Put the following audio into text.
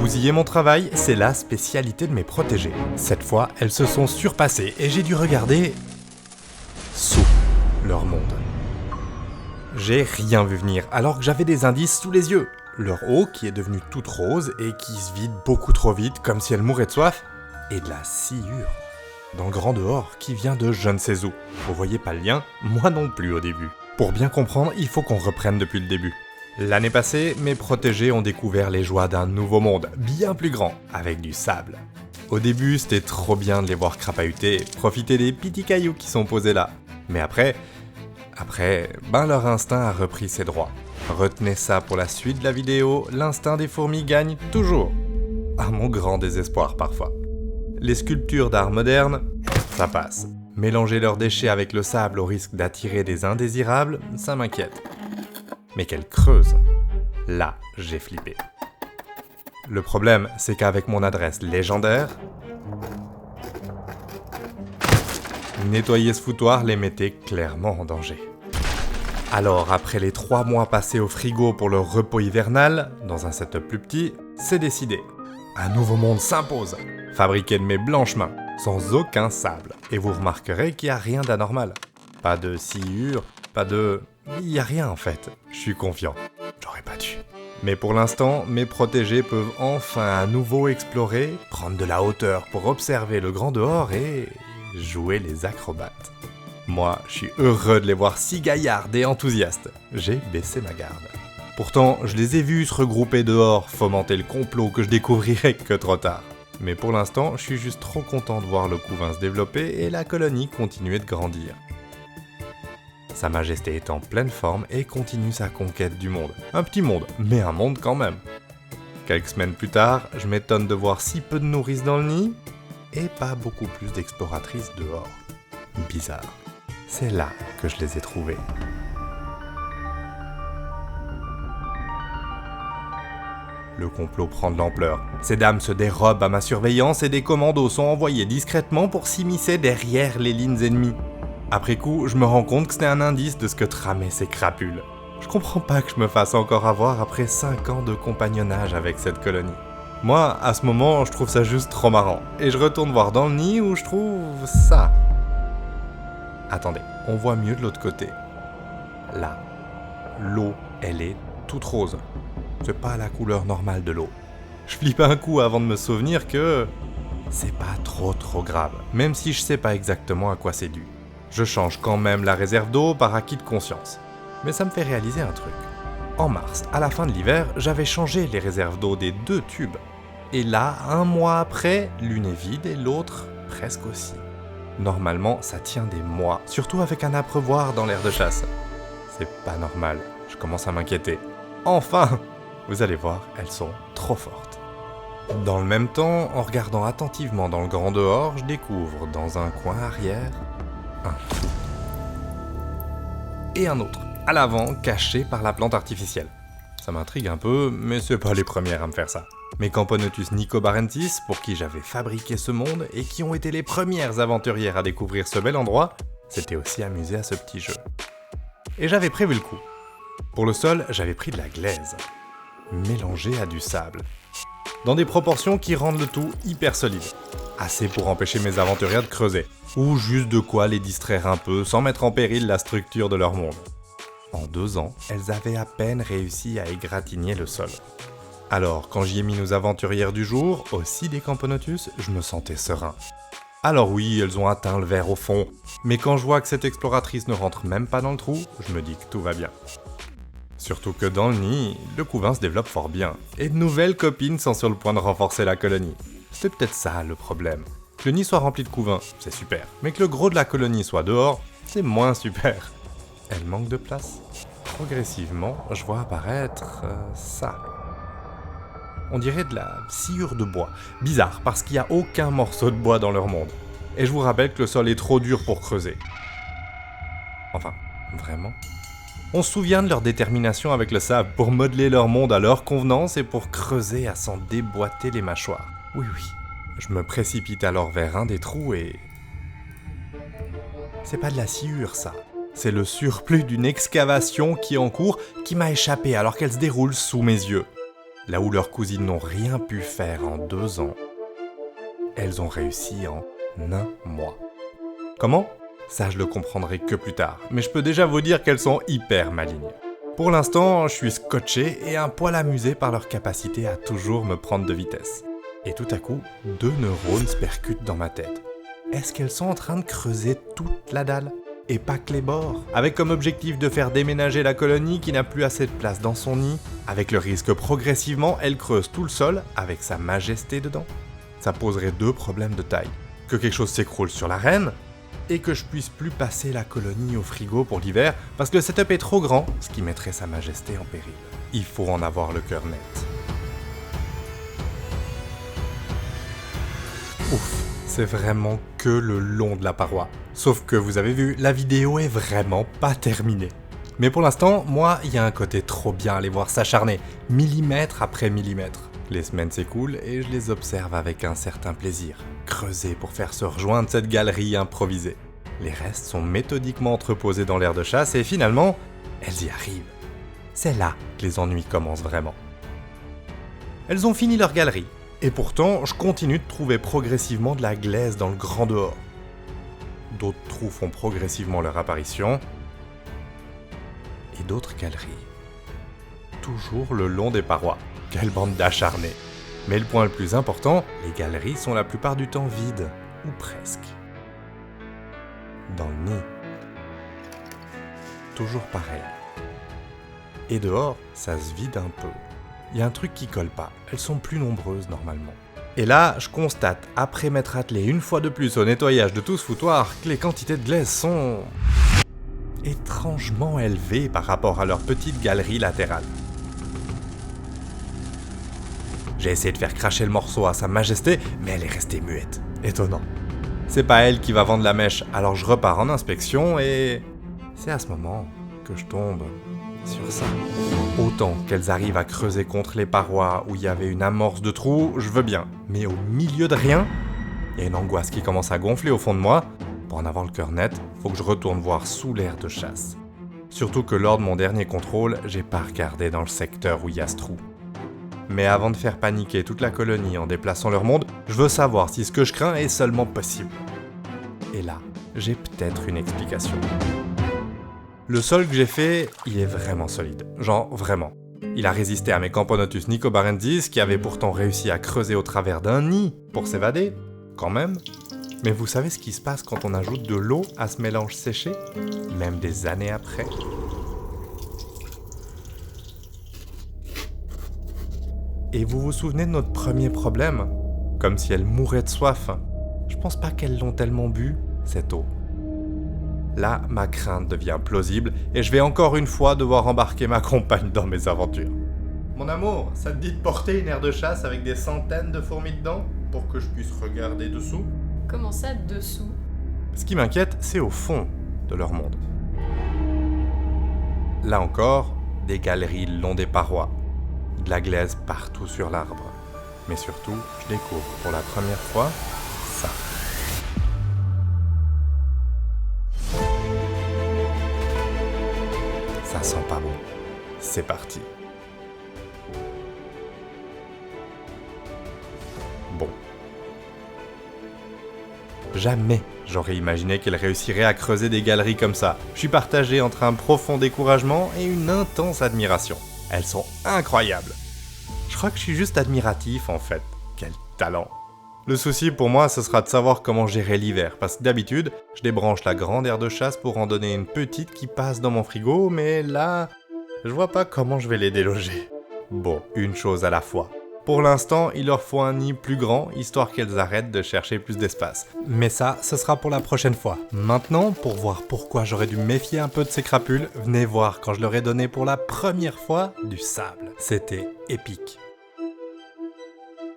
Bousiller mon travail, c'est la spécialité de mes protégés. Cette fois, elles se sont surpassées et j'ai dû regarder sous leur monde. J'ai rien vu venir alors que j'avais des indices sous les yeux. Leur eau qui est devenue toute rose et qui se vide beaucoup trop vite comme si elle mourait de soif. Et de la sciure dans le grand dehors qui vient de je ne sais où. Vous voyez pas le lien? Moi non plus au début. Pour bien comprendre, il faut qu'on reprenne depuis le début. L'année passée, mes protégés ont découvert les joies d'un nouveau monde, bien plus grand, avec du sable. Au début, c'était trop bien de les voir crapahuter, profiter des petits cailloux qui sont posés là. Mais après, leur instinct a repris ses droits. Retenez ça pour la suite de la vidéo, l'instinct des fourmis gagne toujours. À mon grand désespoir parfois. Les sculptures d'art moderne, ça passe. Mélanger leurs déchets avec le sable au risque d'attirer des indésirables, ça m'inquiète. Mais qu'elles creusent, là, j'ai flippé. Le problème, c'est qu'avec mon adresse légendaire, nettoyer ce foutoir les mettait clairement en danger. Alors, après les 3 mois passés au frigo pour le repos hivernal, dans un setup plus petit, c'est décidé. Un nouveau monde s'impose, fabriqué de mes blanches mains, sans aucun sable. Et vous remarquerez qu'il n'y a rien d'anormal. Pas de sciure, il n'y a rien en fait. Je suis confiant. J'aurais pas dû. Mais pour l'instant, mes protégés peuvent enfin à nouveau explorer, prendre de la hauteur pour observer le grand dehors et jouer les acrobates. Moi, je suis heureux de les voir si gaillards et enthousiastes. J'ai baissé ma garde. Pourtant, je les ai vus se regrouper dehors, fomenter le complot que je découvrirai que trop tard. Mais pour l'instant, je suis juste trop content de voir le couvain se développer et la colonie continuer de grandir. Sa Majesté est en pleine forme et continue sa conquête du monde. Un petit monde, mais un monde quand même. Quelques semaines plus tard, je m'étonne de voir si peu de nourrices dans le nid et pas beaucoup plus d'exploratrices dehors. Bizarre. C'est là que je les ai trouvées. Le complot prend de l'ampleur. Ces dames se dérobent à ma surveillance et des commandos sont envoyés discrètement pour s'immiscer derrière les lignes ennemies. Après coup, je me rends compte que c'était un indice de ce que tramaient ces crapules. Je comprends pas que je me fasse encore avoir après 5 ans de compagnonnage avec cette colonie. Moi, à ce moment, je trouve ça juste trop marrant. Et je retourne voir dans le nid où je trouve ça. Attendez, on voit mieux de l'autre côté. Là, l'eau, elle est toute rose. C'est pas la couleur normale de l'eau. Je flippe un coup avant de me souvenir que c'est pas trop grave, même si je sais pas exactement à quoi c'est dû. Je change quand même la réserve d'eau par acquis de conscience. Mais ça me fait réaliser un truc. En mars, à la fin de l'hiver, j'avais changé les réserves d'eau des 2 tubes. Et là, 1 mois après, l'une est vide et l'autre presque aussi. Normalement, ça tient des mois, surtout avec un abreuvoir dans l'air de chasse. C'est pas normal, je commence à m'inquiéter. Enfin! Vous allez voir, elles sont trop fortes. Dans le même temps, en regardant attentivement dans le grand dehors, je découvre, dans un coin arrière, un trou. Et un autre, à l'avant, caché par la plante artificielle. Ça m'intrigue un peu, mais c'est pas les premières à me faire ça. Mes Camponotus nicobarensis, pour qui j'avais fabriqué ce monde, et qui ont été les premières aventurières à découvrir ce bel endroit, s'étaient aussi amusées à ce petit jeu. Et j'avais prévu le coup. Pour le sol, j'avais pris de la glaise, mélangée à du sable, dans des proportions qui rendent le tout hyper solide. Assez pour empêcher mes aventurières de creuser, ou juste de quoi les distraire un peu sans mettre en péril la structure de leur monde. En 2 ans, elles avaient à peine réussi à égratigner le sol. Alors, quand j'y ai mis nos aventurières du jour, aussi des Camponotus, je me sentais serein. Alors oui, elles ont atteint le verre au fond, mais quand je vois que cette exploratrice ne rentre même pas dans le trou, je me dis que tout va bien. Surtout que dans le nid, le couvain se développe fort bien, et de nouvelles copines sont sur le point de renforcer la colonie. C'est peut-être ça le problème. Que le nid soit rempli de couvains, c'est super, mais que le gros de la colonie soit dehors, c'est moins super. Elle manque de place. Progressivement, je vois apparaître ça. On dirait de la sciure de bois. Bizarre, parce qu'il n'y a aucun morceau de bois dans leur monde. Et je vous rappelle que le sol est trop dur pour creuser. Enfin, vraiment ? On se souvient de leur détermination avec le sable pour modeler leur monde à leur convenance et pour creuser à s'en déboîter les mâchoires. Oui. Je me précipite alors vers un des trous et... C'est pas de la sciure, ça. C'est le surplus d'une excavation qui est en cours qui m'a échappé alors qu'elle se déroule sous mes yeux. Là où leurs cousines n'ont rien pu faire en 2 ans, elles ont réussi en 1 mois. Comment ? Ça, je le comprendrai que plus tard, mais je peux déjà vous dire qu'elles sont hyper malignes. Pour l'instant, je suis scotché et un poil amusé par leur capacité à toujours me prendre de vitesse. Et tout à coup, 2 neurones se percutent dans ma tête. Est-ce qu'elles sont en train de creuser toute la dalle ? Et pas que les bords, avec comme objectif de faire déménager la colonie qui n'a plus assez de place dans son nid, avec le risque que progressivement elle creuse tout le sol avec sa majesté dedans. Ça poserait 2 problèmes de taille. Que quelque chose s'écroule sur la reine, et que je puisse plus passer la colonie au frigo pour l'hiver parce que le setup est trop grand, ce qui mettrait sa majesté en péril. Il faut en avoir le cœur net. Ouf, c'est vraiment que le long de la paroi. Sauf que vous avez vu, la vidéo est vraiment pas terminée. Mais pour l'instant, moi, il y a un côté trop bien à les voir s'acharner, millimètre après millimètre. Les semaines s'écoulent et je les observe avec un certain plaisir. Creuser pour faire se rejoindre cette galerie improvisée. Les restes sont méthodiquement entreposés dans l'aire de chasse et finalement, elles y arrivent. C'est là que les ennuis commencent vraiment. Elles ont fini leur galerie. Et pourtant, je continue de trouver progressivement de la glaise dans le grand dehors. D'autres trous font progressivement leur apparition. Et d'autres galeries. Toujours le long des parois. Quelle bande d'acharnés! Mais le point le plus important, les galeries sont la plupart du temps vides. Ou presque. Dans le nid. Toujours pareil. Et dehors, ça se vide un peu. Il y a un truc qui colle pas. Elles sont plus nombreuses normalement. Et là, je constate, après m'être attelé une fois de plus au nettoyage de tout ce foutoir, que les quantités de glaise sont étrangement élevées par rapport à leur petite galerie latérale. J'ai essayé de faire cracher le morceau à sa majesté, mais elle est restée muette. Étonnant. C'est pas elle qui va vendre la mèche, alors je repars en inspection et c'est à ce moment que je tombe sur ça. Autant qu'elles arrivent à creuser contre les parois où il y avait une amorce de trou, je veux bien. Mais au milieu de rien, il y a une angoisse qui commence à gonfler au fond de moi. Pour en avoir le cœur net, faut que je retourne voir sous l'aire de chasse. Surtout que lors de mon dernier contrôle, j'ai pas regardé dans le secteur où il y a ce trou. Mais avant de faire paniquer toute la colonie en déplaçant leur monde, je veux savoir si ce que je crains est seulement possible. Et là, j'ai peut-être une explication. Le sol que j'ai fait, il est vraiment solide. Genre, vraiment. Il a résisté à mes Camponotus nicobarensis qui avaient pourtant réussi à creuser au travers d'un nid pour s'évader. Quand même. Mais vous savez ce qui se passe quand on ajoute de l'eau à ce mélange séché? Même des années après. Et vous vous souvenez de notre premier problème? Comme si elle mourait de soif. Je pense pas qu'elles l'ont tellement bu, cette eau. Là, ma crainte devient plausible et je vais encore une fois devoir embarquer ma compagne dans mes aventures. Mon amour, ça te dit de porter une aire de chasse avec des centaines de fourmis dedans pour que je puisse regarder dessous? Comment ça, dessous? Ce qui m'inquiète, c'est au fond de leur monde. Là encore, des galeries le long des parois, de la glaise partout sur l'arbre. Mais surtout, je découvre pour la première fois ça. Ça sent pas bon. C'est parti. Bon. Jamais j'aurais imaginé qu'elle réussirait à creuser des galeries comme ça. Je suis partagé entre un profond découragement et une intense admiration. Elles sont incroyables. Je crois que je suis juste admiratif en fait. Quel talent. Le souci pour moi, ce sera de savoir comment gérer l'hiver, parce que d'habitude, je débranche la grande aire de chasse pour en donner une petite qui passe dans mon frigo, mais là, je vois pas comment je vais les déloger. Bon, une chose à la fois. Pour l'instant, il leur faut un nid plus grand, histoire qu'elles arrêtent de chercher plus d'espace. Mais ça, ce sera pour la prochaine fois. Maintenant, pour voir pourquoi j'aurais dû me méfier un peu de ces crapules, venez voir quand je leur ai donné pour la première fois du sable. C'était épique.